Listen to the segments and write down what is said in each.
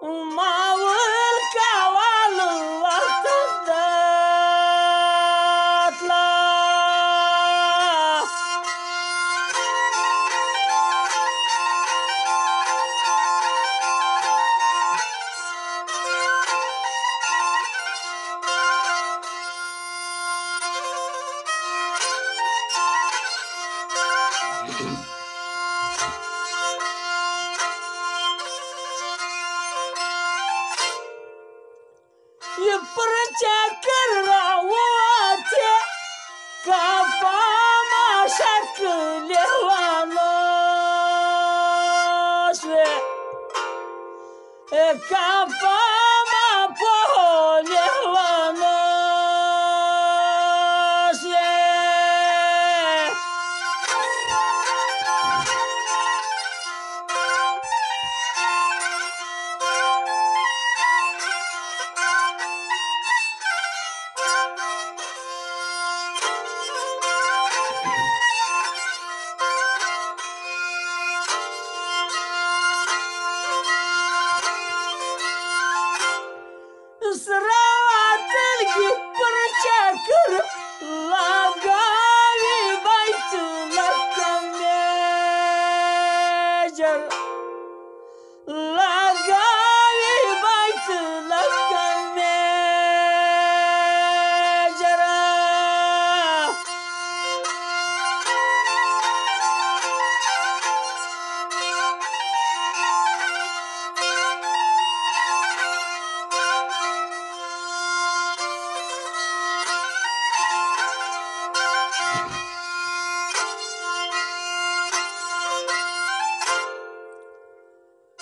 وما والكوال وتفدت لا يبرجكر رواتي كفا ما شكل ونوشي كفا ما بولي ونوشي سرعت القبر شكر لقاني بيت لك ميجر لقاني بيت لك ميجر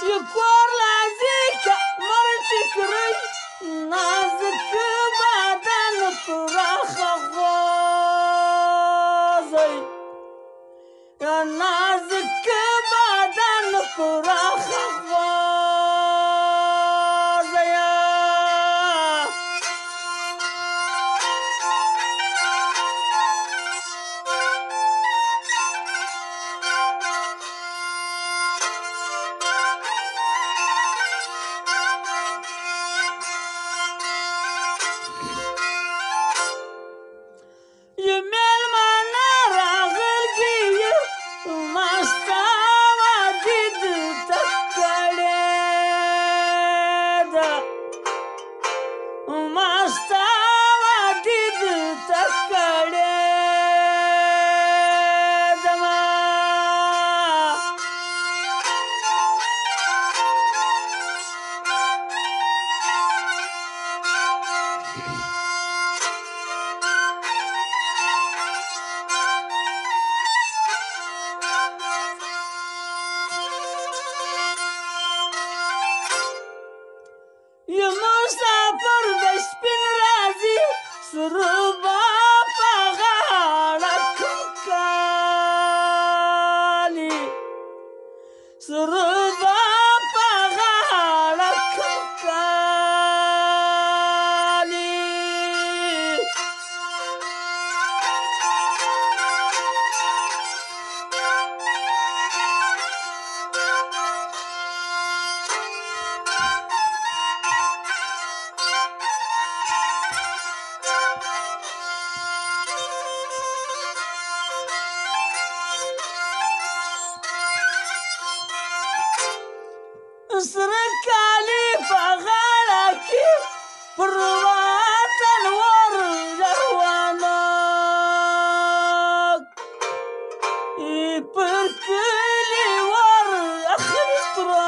يكور لازيك مرتك ري نازك بعدن فراخ غازي يا نازك بعدن فراخ غازي يميل منار غلقية ما استوى جد تكاليدا ما استوى جد تكاليدا ما يا مسافر بس بن رازي سربا فغارك كالي سربا فغارك كالي اسرك علي فغالك بروات الورد وناك يبركلي ورد اخر طراري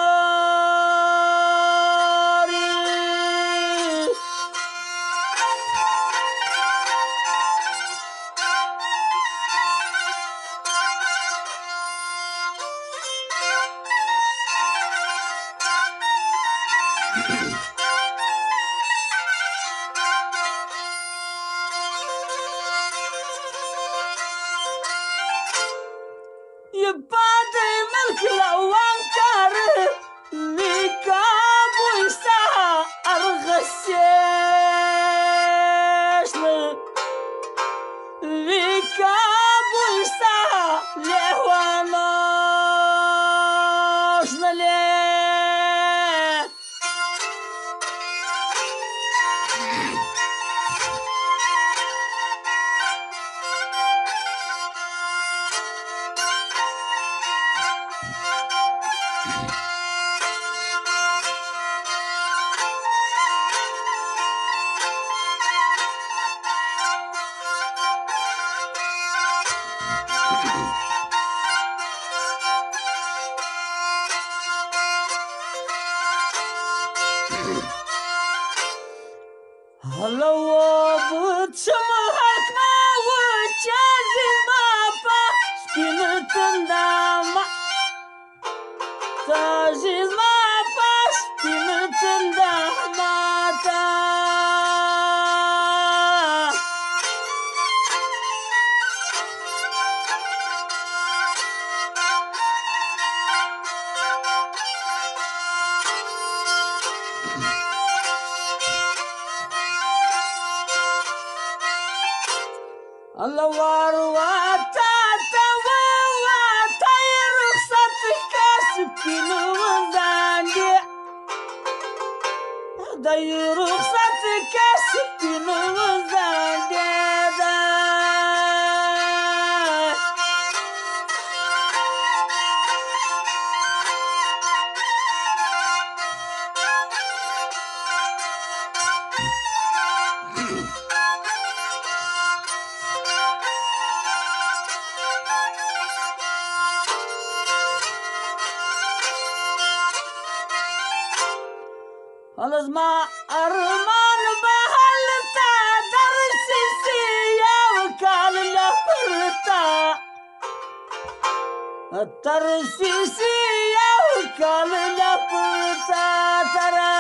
يبادي ملك لو انكر ليك ابو يساء ارغسيشني ليك ابو يساء ليه وناشنا ليه هلو بچم حکما وچازی ما پا سپین تندام تازیز ما پا سپین تندام تا الله وارواتا تواتا رخصت كاسبين وزاندي داي رخصت كاسبين وزاندي الازما ارمان بحلتا درسي سيا وكال لفرتا الترسي سيا وكال لفرتا ترى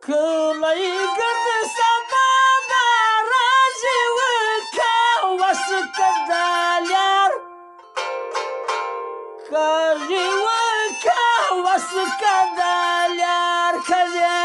كلي قد سبابا راجي وكا وسكداليار كاجي وكا وسكداليار كذا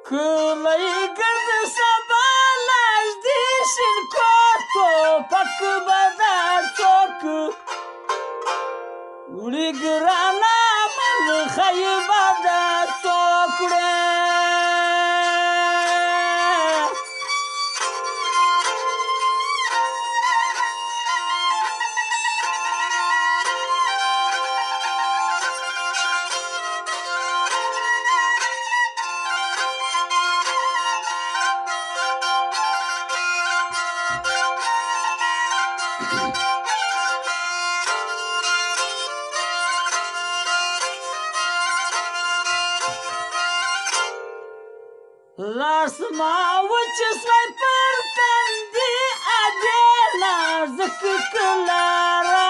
كلي قد سبالاش ديشن كوتو بك بدار توك ولي قرانا من خيبة دا توكري لاس ما وچسوي پرتندي ادينا زك كلارا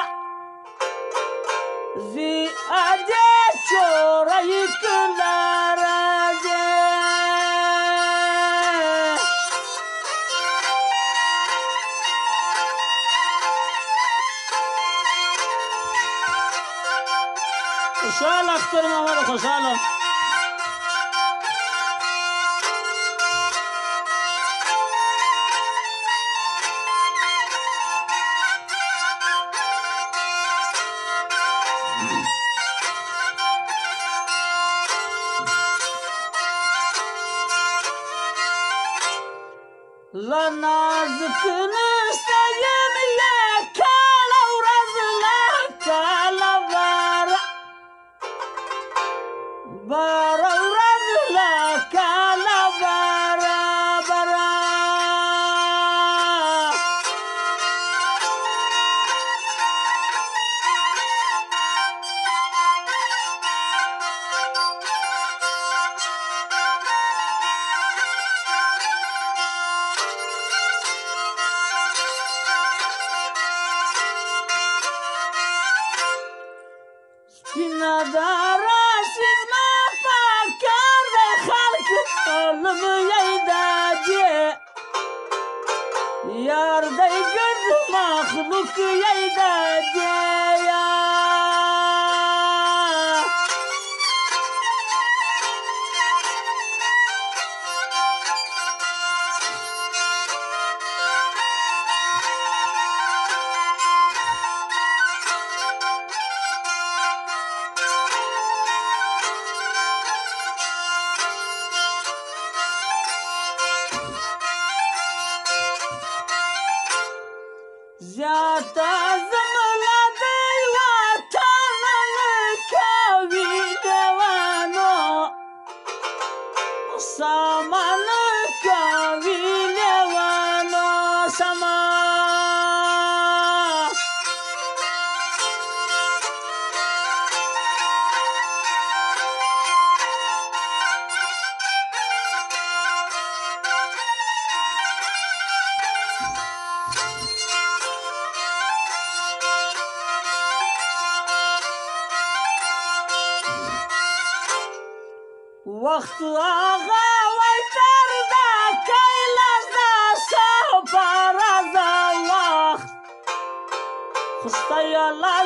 زي ادي چوري كلارا جي خوشحال اختر محمد خوشحال لنازك نستيم لك لو رزلك لبارا بارا رزلك لبارا برا نادارا سيزما فاكر خلق قلب يداجي یار دی ګډ مخلوق یې د دیا زیاته زملا دی وطن نه کوي لیوانو سامان کوي لیوانو سما وقت آغا وای تر دا کیلاس دا سپر از وقت خسته یالا